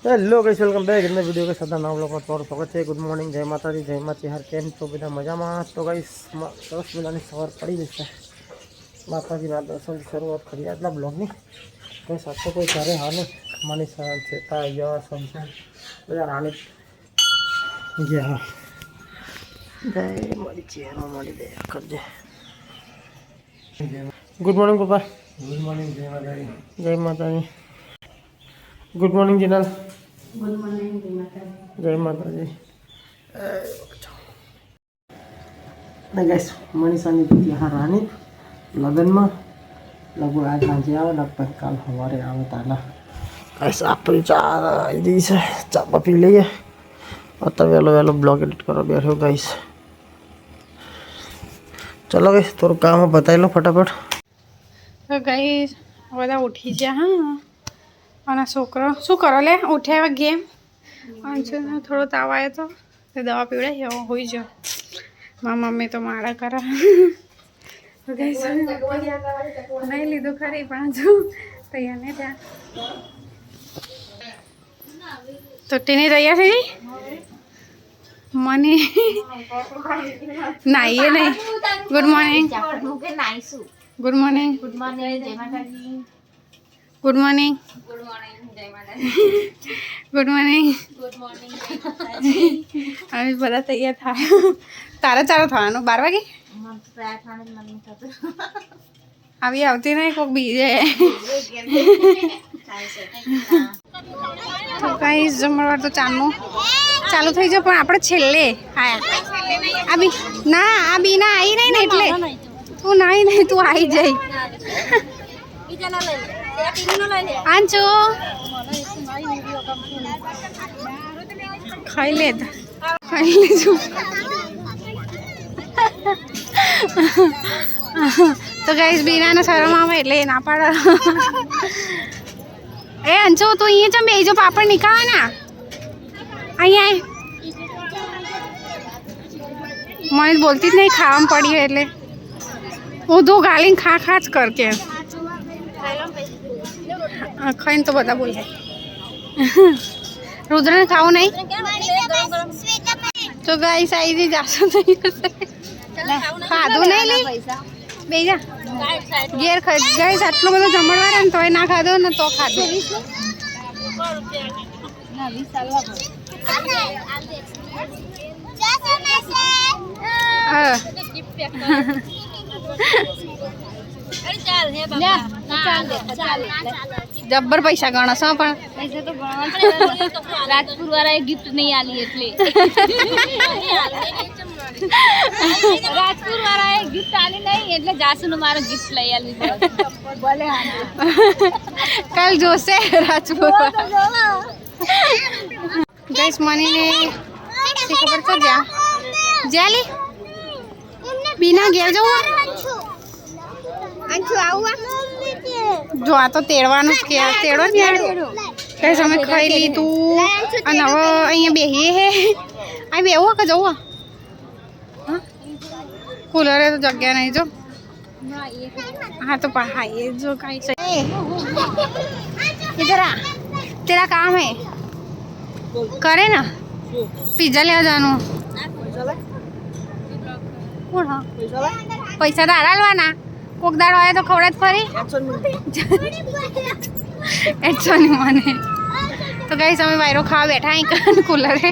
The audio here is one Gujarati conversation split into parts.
Hello guys welcome back in video के साथ नवा लोग તમારું સ્વાગત છે। ગુડ મોર્નિંગ, જય માતાજી, જય માતાજી હર કેમ છો બધા મજામાં? તો ગાઈસ સરસ મજાની સવાર પડી જશે, માતાજીના દર્શનથી શરૂઆત કરીએ આજના બ્લોગની। કોઈ સાથે કોઈ ઘરે હાને માની ચેતા યશ સંસાર બધા રાણી ગયા જય મારી ચહેરો મારી દયા કરજે। ગુડ મોર્નિંગ પપ્પા। ગુડ મોર્નિંગ, જય માતાજી, જય માતાજી। Good morning Jinal. Good morning जय माता जी। गाइस मनीषा थी हाँ रानी लगन में लगभग आज सांजे आवे लगभग काल सवारे आवे ताला। गाइस आपरी चा दी से चा पी लीए अत वेलो वेलो ब्लॉग एडिट करो बैठो गाइस। चलो गाइस थोड़ा काम बताई लो फटाफट। तो गाइस बधा उठी जा हाँ और छोकरो शू करो ले उठे गेम थोड़ा ताव आए तो दवा पीवड़े हो जाओ। माँ मम्मी तो मारा करा नहीं लीधो खरी पण जो तैयार नहीं था तो टीनी तैयार थी मनी नाइए नहीं। Good morning good morning good morning जय माता दी। गुड मॉर्निंग गुड मॉर्निंग जय माता दी। गुड मॉर्निंग गुड मॉर्निंग जय माता दी। अभी बड़ा तैयार था तारा चारो था नो 12 वागे अभी आवती नहीं कोक बीजे तो गाइस जमरवार तो चालू થઈ જો પણ આપણે છેલ્લે આયા અબી ના અબી ના આવી નહીં ને એટલે તું નહીં નહીં તું આવી જઈ બીજા ના લઈ आंचो खाई ले जो तो गाइस बीना ने शरम आवे એટલે ના પાડે। ए अंचो तू અહીં ચમ બેજો પાપડ નીકાળે ના અહીં આય મને બોલતી જ નહીં ખાવામાં પડી એટલે હું દો ગાલી ખા ખા જ કરકે खाइन तो बता बोल रुद्र ने खाओ नहीं तो गाइस आई थी जासो नहीं खाधो नहीं ली बेजा गेर गाइस आटलो बधो जमणवार ने तोय ना खाधो ने तो खाधो जब्बर पैसा गणस पण पैसा तो राजपुर वाला गिफ्ट नहीं आली એટલે राजपुर वाला गिफ्ट आली नहीं એટલે જાસુ નો મારો गिफ्ट લઈ આલી ભલે कल जोसे राजपुर गाइस मनी ने खबर तो जाली बिना गेल जो जो आ तो तेड़वानुं ज के तेड़ो ने कई समय खाई ली तू अने हवे अहींया बेहीए हे आ बेहू के जवा कूलर तो जग्या नहीं जो हाँ तो पढ़ाइए जो कहीं से इधर आ तेरा काम है करे ना पिज्जा ले जानो पैसा दाड़ा लवाना कोक दाड़ो आए तो खवड़े खरी एटसो नहीं माने तो गाइस અમે વાયરો ખાવા બેઠા અહીં કુલરે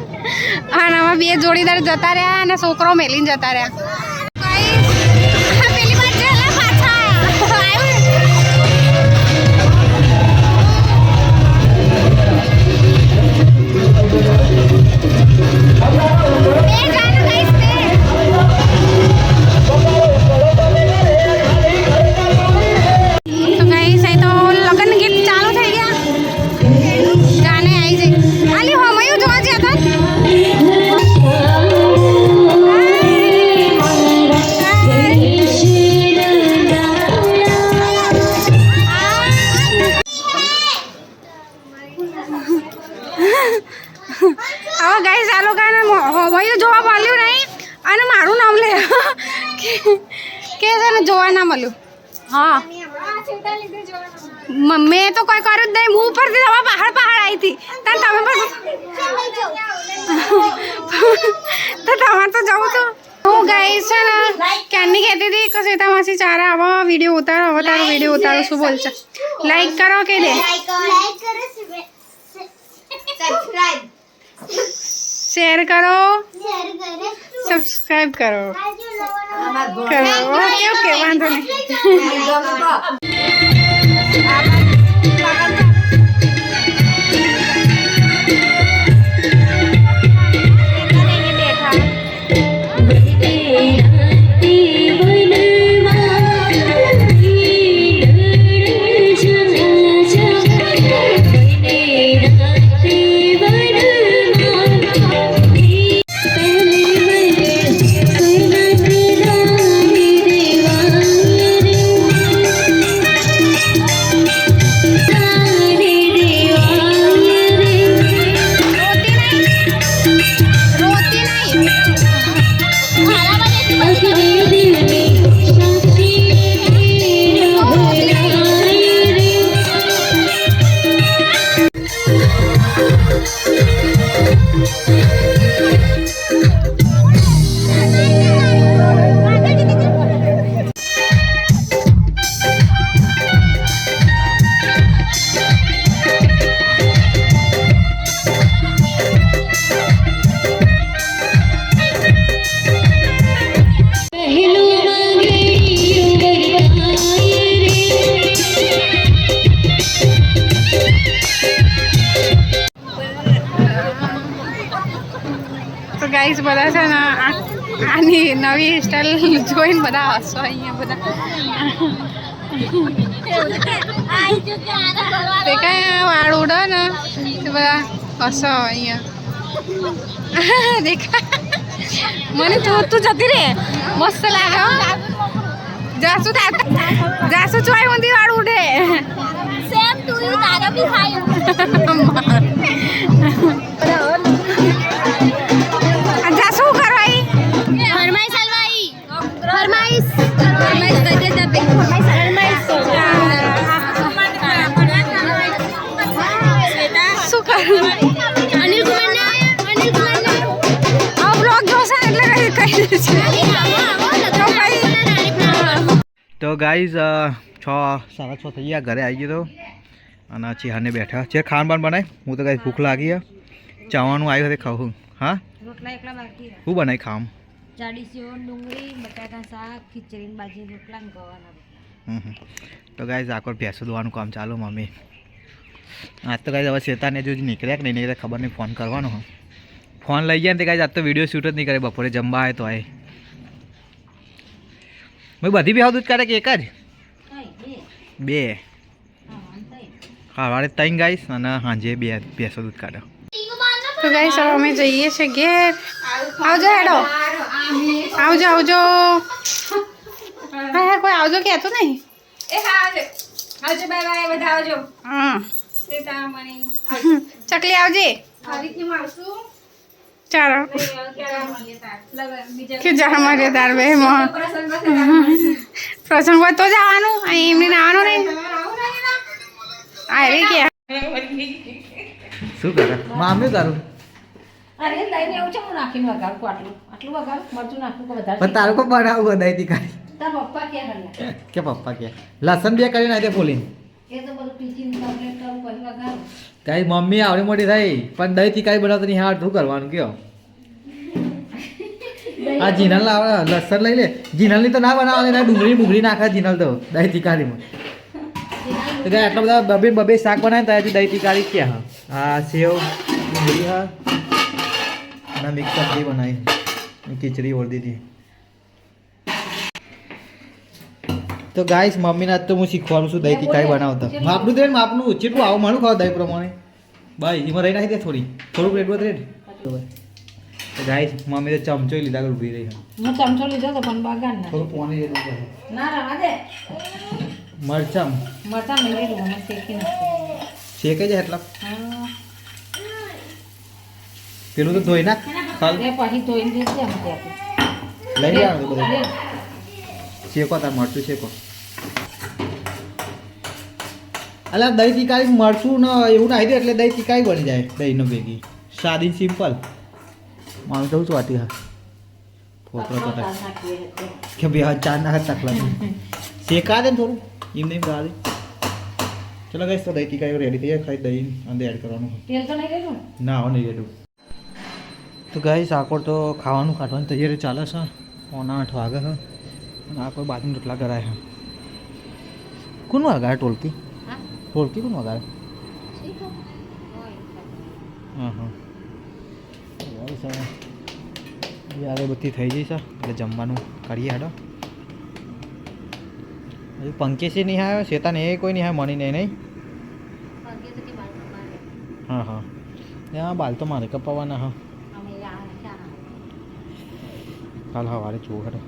અને અમે બે જોડીદાર જતા રહ્યા અને છોકરો મેલીને જતા રહ્યા પેલી બાજુ એટલે પાછા હવે ગાઈસ આ લોકોને હોમયું જોવા મળ્યું નહીં અને મારું નામ લે કે છે ને જોવા ના મળ્યું હા મેં તો કોઈ કર્યું જ નહીં હું ઉપરથી તમે પહાડ આવી હતી તમે તો તમારે તો જવું તો હું ગઈ છે ને ક્યારની કહેતી હતી કે સીતામાસી ચારા આવો વિડીયો ઉતારો હવે તારો વિડીયો ઉતારો શું બોલશે લાઈક કરો કે દે શેર કરો સબસ્ક્રાઇબ કરો ઓકે ઓકે વાંધો નહીં તો ગાઈસ બધા છે ને આની નવી સ્ટાઇલ જોઈને બધા હસો અહીંયા બધા તે કાંઈ વાળ ઉડે ને તે બધા હસો અહીંયા દેખા મને તું જતી રે મસ્ત લાગે જાસુ ચોય મંદી વાળ ઉડે સેમ ટુ યુ તારા બી ખાય તો ગાઈઝ 6:30 થઈ ગયા ઘરે આવી ગયો તો અને ચિહાને બેઠા છે ખાવાનું બનાય હું તો ગાઈઝ ભૂખ લાગી ચાવાનું આવ્યું હતું ખાવું હા રોટલા એકલા બાકી શું બનાવી ખાવાનું જાડી સેવ ડુંગળી બટાકા શાક ખીચડી ભાજી રોટલા ને ગવાના તો ગાઈઝ આખો ભેંસો દોવાનું કામ ચાલુ મમ્મી આજ તો ગાઈઝ હવે શેતાને જો નીકળ્યા કે નહીં નીકળ્યા ખબર નહીં ફોન કરવાનો હો ફોન લઈ ગયા ને ગાઈઝ આજ તો વિડીયો શૂટ જ નહીં કરે બપોરે જમવા આવે તો આય મેં બધી બી દૂધ કાઢે કે એક જ બે હા વાળે 3 ગાઈસ અને સાંજે 2 ભેંસો દૂધ કાઢે તો ગાઈસ હવે અમે જઈએ છીએ ઘેર આવજો હેડો આવજો આવજો હા કોઈ આવજો કહેતું નહીં એ હા આવજો બાય બાય બધા આવજો હા સીતામણી ચકલી આવજે ફરીથી મળશું ચાલો બીજા કે જા મારે તાર બે પ્રસંગ હોય તો જવાનું અહીં એમને આવવાનું નહીં અરે કે શું કરે મામ્યું તારું અરે લઈને એવું છે હું નાખીને વગાડું આટલું વગાડું મરચું નાખું કે વધારે પણ તારું કો બનાવું બધાયથી કાઢી તાર પપ્પા ક્યાં હતા કે પપ્પા કે લસણ બે કરીને નાખે ફોલીને એ તો બધું પીચીને કમ્પ્લીટ કરું પછી વગાડું કાંઈ મમ્મી આવડી મોટી થઈ પણ દહીંથી કાંઈ બનાવતો નહીં હાર શું કરવાનું કયો આ જીનલ લાવે લસણ લઈ લે જીનલની તો ના બનાવવાની ડુંગળી નાખે જીનલ તો દહીંથી કાઢીમાં તો કાંઈ આટલા બધા બબે શાક બનાવે ત્યાંથી દહીંથી કાઢી ક્યાં હા સેવ ડુંગળી હા અને મિક્સ સબ્જી બનાવી ખીચડી ઓળ દીધી તો ગાઈસ મમ્મીને આજ તો હું શીખવાનું છું દહીંથી કાંઈ બનાવતા માપનું દે માપનું જેટલું આવું માનું ખાવ દહીં પ્રમાણે ભાઈ એમાં રહી નાખી દે થોડુંક રેડ રેડ તો ગાઈસ મમ્મી તો ચમચો લીધા કર ઊભી રહી હું ચમચો લીધો તો પણ બગાડ ના થોડું પાણી જેટલું કરે ના રવા દે મરચાં મરચાં મેળી દઉં મને શેકી નાખું શેકે છે એટલા હા પેલું તો ધોઈ નાખ ખાલ એ પછી ધોઈને દેજે અમે લઈ ત્યાંથી આવજો બધું શેકો તાર મરચું શેકો એટલે દહીં તીકારી મરચું ને એવું નાખી દે એટલે દહીં તીકારી બની જાય દહીંનો ભેગી સાદી સિમ્પલ મારું તો શું વાતી હા ફોટો તો કે બે ચાર ના તકલા શેકા દે ને થોડું એમ નહીં ગાળી ચલો ગઈશ તો દહીં તીકારી રેડી થઈ જાય ખાલી દહીં અંદર એડ કરવાનું તેલ તો નહીં કર્યું ના હવે નહીં રેડું તો ગાઈસ આકોર તો ખાવાનું કાઢવાની તૈયારી ચાલે છે 9:30 વાગે છે અને આ કોઈ બાજુ રોટલા કરાય છે કોણ વગાડે ટોલકી ટોલકી કોણ વગાડે હા હા યારે બધી થઈ જઈ છે એટલે જમવાનું કરીએ હાડો હજુ પંકેશી નહીં આવ્યો શેતાને એ કોઈ નહીં આવ્યો મણી નહીં હા હા ત્યાં બાલ તો મારે કપાવવાના હા કાલ સવારે જુઓ ખરો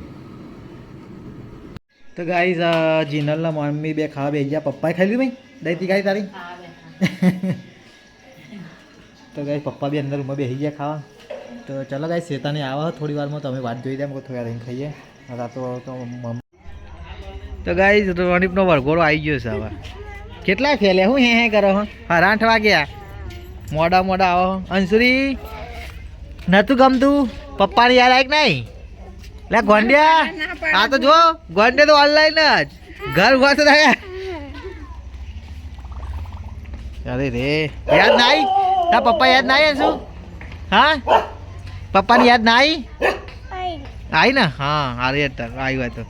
તો ગાઈઝ જીનલના મમ્મી બે ખાવા બે ગયા પપ્પાએ ખાઈ લીધું ભાઈ દહીં તીખાઈ તારી તો ગાઈઝ પપ્પા બી અંદર રૂમમાં બેસી ગયા ખાવા તો ચલો ગાઈઝ શેતાને આવો થોડી વારમાં તમે વાત જોઈ દે થોડા રહીને ખાઈએ તો તો ગાઈઝ રણીપનો વરઘોડો આવી ગયો છે હવે કેટલા ફેલ્યા હું હે કરો હો 8 વાગ્યા મોડા મોડા આવો અંશુરી નતું ગમતું પપ્પાની યાદ આવી નહીં લે ગોંડિયા આ તો જો ગોંડિયા તો ઓનલાઈન જ ઘર ઉભા તો થાય અરે રે યાદ નહીં તા પપ્પા યાદ નહીં શું હા પપ્પાની યાદ નહીં આવી ને હા અરે આવ્યું તો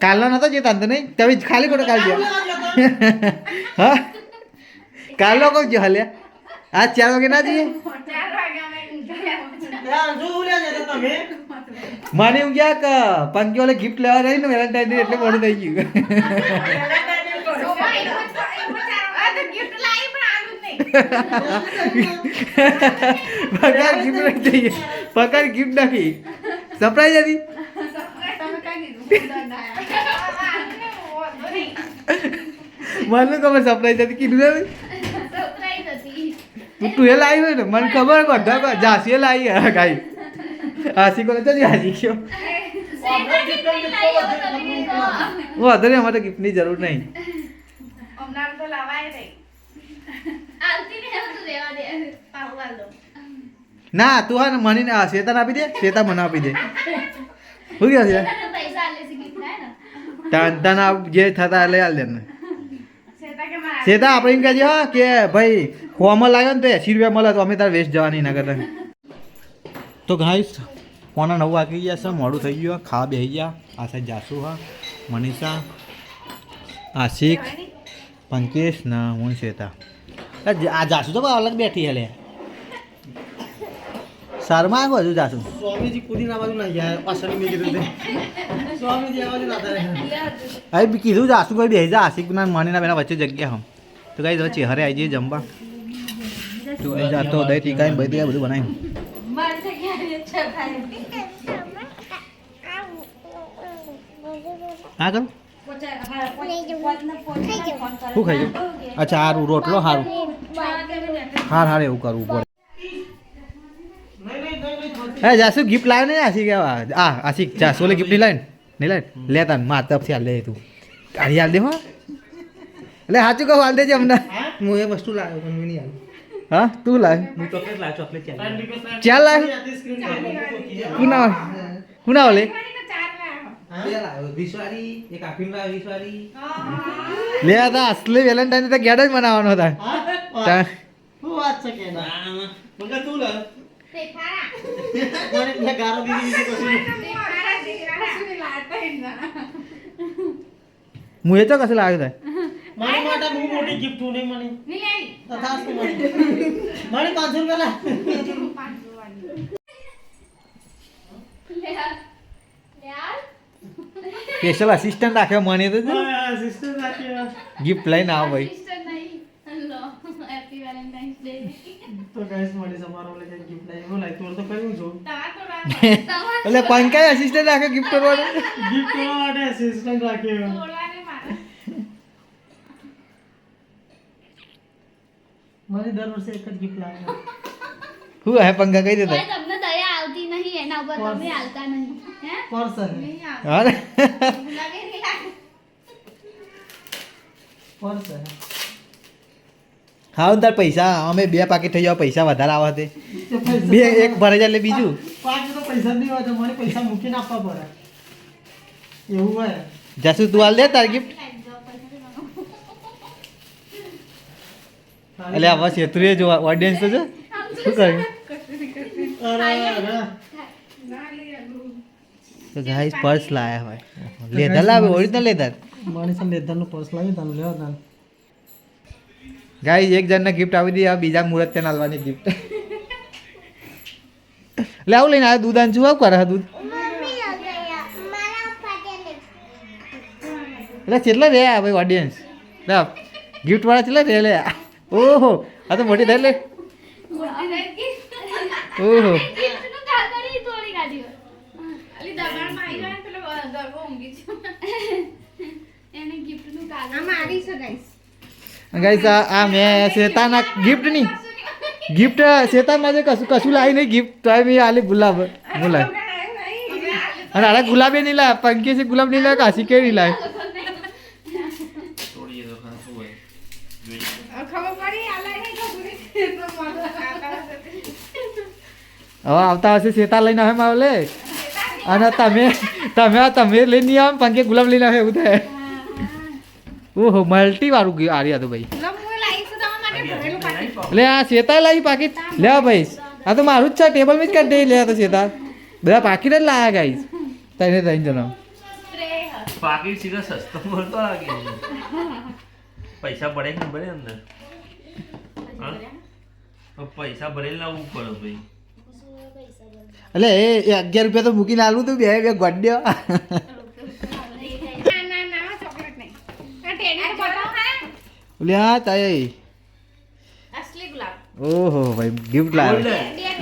કાલનો નતો જતા તો નહીં તમે ખાલી ખોટો કાલ ગયો હા કાલનો કોણ ગયો હાલ્યા આજ 4 વાગે ના જઈએ મને એવું ગયા કે પંકી વાલે ગિફ્ટ લેવા રહી ને વેલેન્ટાઇન ડે એટલે મોડું થઈ ગયું પગાર ગિફ્ટ નથી પગાર ગિફ્ટ નથી સરપ્રાઈઝ હતી મને ખબર સરપ્રાઈઝ હતી કીધું ને તું એ લાવી હોય ને મને ખબર બધા જાસી લાવી ગાઈ હાસી કોને તો હાસી ગયો વાંધો નહીં અમારે ગિફ્ટની જરૂર નહીં ના તું હા ને મને શ્વેતા આપી દે શ્વેતા મને આપી દે શું કહે છે તને જે થતા લઈ આલ દે ને શ્વેતા આપણે એમ કહેજો કે ભાઈ હોમાં લાગે ને તો 80 રૂપિયા મળે તો અમે તારે વેસ્ટ જવાની ના કરતા તો ગાઈસ 9:45 વાગી ગયા છે મોડું થઈ ગયું ખાવા બેસી ગયા આ સાઈડ જાસુ હા મનીષા આશિક પંકેશ ના હું શ્વેતા આ જાસુ તો અલગ બેઠી હલે શર્મા આવ્યો હજુ જાસુ સ્વામીજી કુદીના બાજુ ના ગયા પાછળ મેં કીધું સ્વામીજી આ બાજુ નાતા રહે બી કીધું જાસુ કોઈ બેસી જા આશિક ના મણીના બેના વચ્ચે જગ્યા હમ તો ગાઈસ હવે ચહેરે આવી જઈએ જમવા તો અહીં જાતો દહીં ટીકાઈ બધી બધું બનાવ્યું હા કરું શું ખાઈ અચ્છા સારું રોટલો સારું હાર એવું કરવું પડે હે જાસુ ગિફ્ટ લાવ્યો ને આશિક આશિક જાસુ ઓલે ગિફ્ટ નહીં લાવે લેતા માર તરફથી હાલ લે તું કાઢી હાલ દે હો એટલે સાચું કહું હાલ દેજે અમને હું એ વસ્તુ લાવ્યો પણ નહીં હાલ હા તું લાવ હું ચોકલેટ લાવ ચોકલેટ ચાલ લાવ કુના ઓલે લે હતા અસલી વેલેન્ટાઇન તો ગેડ જ મનાવવાનો હતા હું એ તો કશું લાવ્યો થાય મારી માટે બહુ મોટી ગિફ્ટ નહીં મને તથાસ્તુ મને 500 રૂપિયા સ્પેશિયલ અસિસ્ટન્ટ રાખ્યો મને તો સિસ્ટર રાખ્યો ગિફ્ટ લઈને આવો ભાઈ તો ગાઈસ મારી સમારો લે ગિફ્ટ લઈ હું લાઈ તો કર્યું છું એટલે પંકાય અસિસ્ટન્ટ રાખ્યો ગિફ્ટ કરવાનો ગિફ્ટ કરવા માટે અસિસ્ટન્ટ રાખ્યો મને દર વર્ષે એક જ ગિફ્ટ લાવે શું હે પંખા કહી દેતા તમને દયા આવતી નહીં એના ઉપર તમે હાલતા નહીં હે પર્સ હા ને? લાગે નહીં લાગે પર્સ હા તાર પૈસા અમે 2 પાકીટ થઈ જાવ પૈસા વધારે આવે તે બે એક ભરાઈ જાય એટલે બીજું પાંચ તો પૈસા જ નહીં હોય તો મને પૈસા મૂકીને આપવા પડે એવું હોય જાસુ તું હાલ દે તાર ગિફ્ટ એટલે આ બસ એટલું જો ઓડિયન્સ તો છે શું કર્યું તો ગાઈસ પર્સ લાયા હોય લેધર લાવે ઓરિજિનલ લેધર મને છે લેધરનું પર્સ લાવી તાનું લેવા તાનું ગાઈસ એક જણને ગિફ્ટ આવી દી બીજા મુહૂર્ત ત્યાં આલવાની ગિફ્ટ એટલે આવું લઈને આવ્યો દૂધ આન છું આવું કરે દૂધ એટલે કેટલા રે ભાઈ ઓડિયન્સ ગિફ્ટ વાળા કેટલા રે લે ઓહો આ તો મોટી થાય લે ઓહો ગાઈસ આ મેં શેતાના ગિફ્ટ નહીં ગિફ્ટ શેતાનમાં જે કશું લાવી નહીં ગિફ્ટ તો મેં આલી ગુલાબ અને આડા ગુલાબે નહીં લાવે પંખી છે ગુલાબ નહીં લાવે કાશી કે નહીં લાવે હવે આવતા વર્ષે શેતા લઈને આવે માવ લે અને તમે લઈને નહીં આવે પંખી ગુલાબ લઈને આવે એવું થાય ઓહો મલ્ટી વાળું ગયું આર્યા તો ભાઈ એટલે આ શેતા લાવી પાકીટ લેવા ભાઈ આ તો મારું જ છે ટેબલ માં જ કાઢી દે લે તો શેતા બધા પાકીટ જ લાયા ગાઈસ ત્રણ જણા પાકીટ સીધા સસ્તો મળતો લાગે પૈસા ભરે ને ભરે અંદર હા? તો પૈસા ભરેલ લાવવું પડે ભાઈ એટલે એ 11 રૂપિયા તો મૂકીને આલું તું બે ગોડ્યો એટલે હા તાય ઓહો ભાઈ ગિફ્ટ લાવ્યો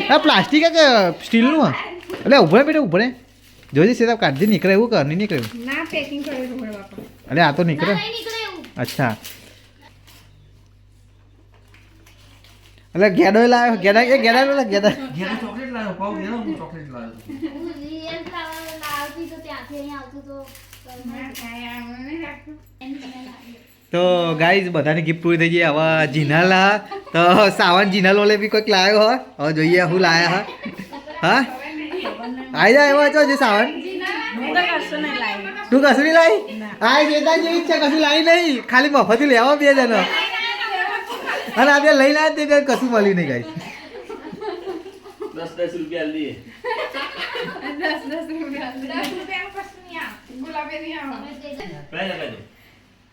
આ પ્લાસ્ટિક કે સ્ટીલનું હા એટલે ઉભરે બેટા ઉભરે જોજે સેતા કાઢી નીકળે એવું કર નહીં નીકળે ના પેકિંગ કરેલું હોય બાપા અરે આ તો નીકળે અચ્છા એટલે ગેડો લાવ્યો ગેડા એ ગેડા લો ગેડા ઘેર ચોકલેટ લાવ્યો પાવ ઘેર હું ચોકલેટ લાવ્યો તો ગાઈઝ બધાની ગિફ્ટ પૂરી થઈ ગઈ હવે જીનાલા તો સાવન જીનાલ ઓલે બી કોઈક લાવ્યો હોય હવે જોઈએ શું લાયા હા આવી જાય એવો છો જે સાવન તું કશું નહીં લાવી આ જેતા જેવી જ છે કશું લાવી નહીં ખાલી મફતી લેવા બે જણો અને આ બે લઈને આવ્યા તે કશું મળ્યું નહીં ગાઈઝ 10 રૂપિયા લઈએ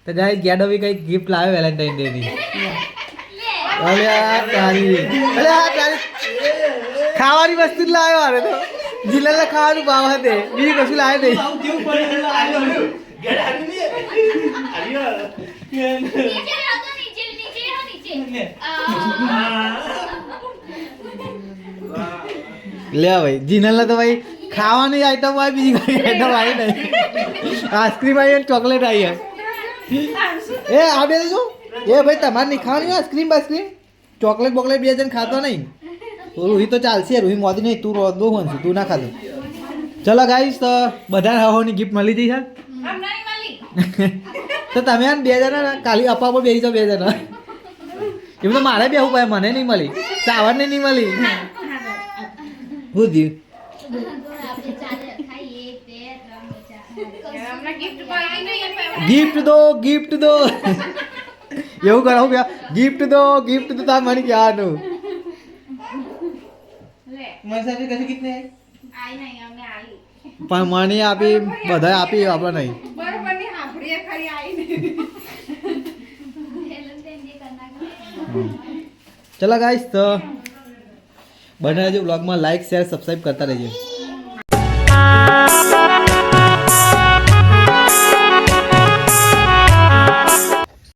તો ગાઈઝ ગેડો બી કઈ ગિફ્ટ લાવ્યો વેલેન્ટાઇન ડે ની અરે આ તારી ખાવાની વસ્તુ જ લાવ્યો અરે તો જીલાલા ખાવાનું ભાવ હતે બીજું કશું લાવે નહીં લે ભાઈ જીનલના તો ભાઈ ખાવાની આઈટમ આવી બીજી કોઈ આઈટમ આવી નહીં આઈસ્ક્રીમ આવી ચોકલેટ આવી એ આ બે શું એ ભાઈ તમારે નહીં ખાવાની આઈસ્ક્રીમ બાઈસ્ક્રીમ ચોકલેટ બોકલેટ બે જણ ખાતો નહીં રૂહી તો ચાલશે રૂહી મોદી નહીં તું રોદો હોન છું તું ના ખાતો ચલો ગાઈસ તો બધા હવાની ગિફ્ટ મળી જઈ છે તો તમે આને બે જણા કાલી અપા પર બેસી જાઓ બે જણા એમ તો મારે બેહવું પડે મને નહીં મળી સાવરને નહીં મળી શું થયું ગિફ્ટ દો એવું કરાવું કે ગિફ્ટ દો તાર મને કહેવાનું પણ મને આપી બધા આપી આપણે નહીં ચલો ગાઈસ તો બનાવજો બ્લોગમાં લાઈક શેર સબસ્ક્રાઈબ કરતા રહેજો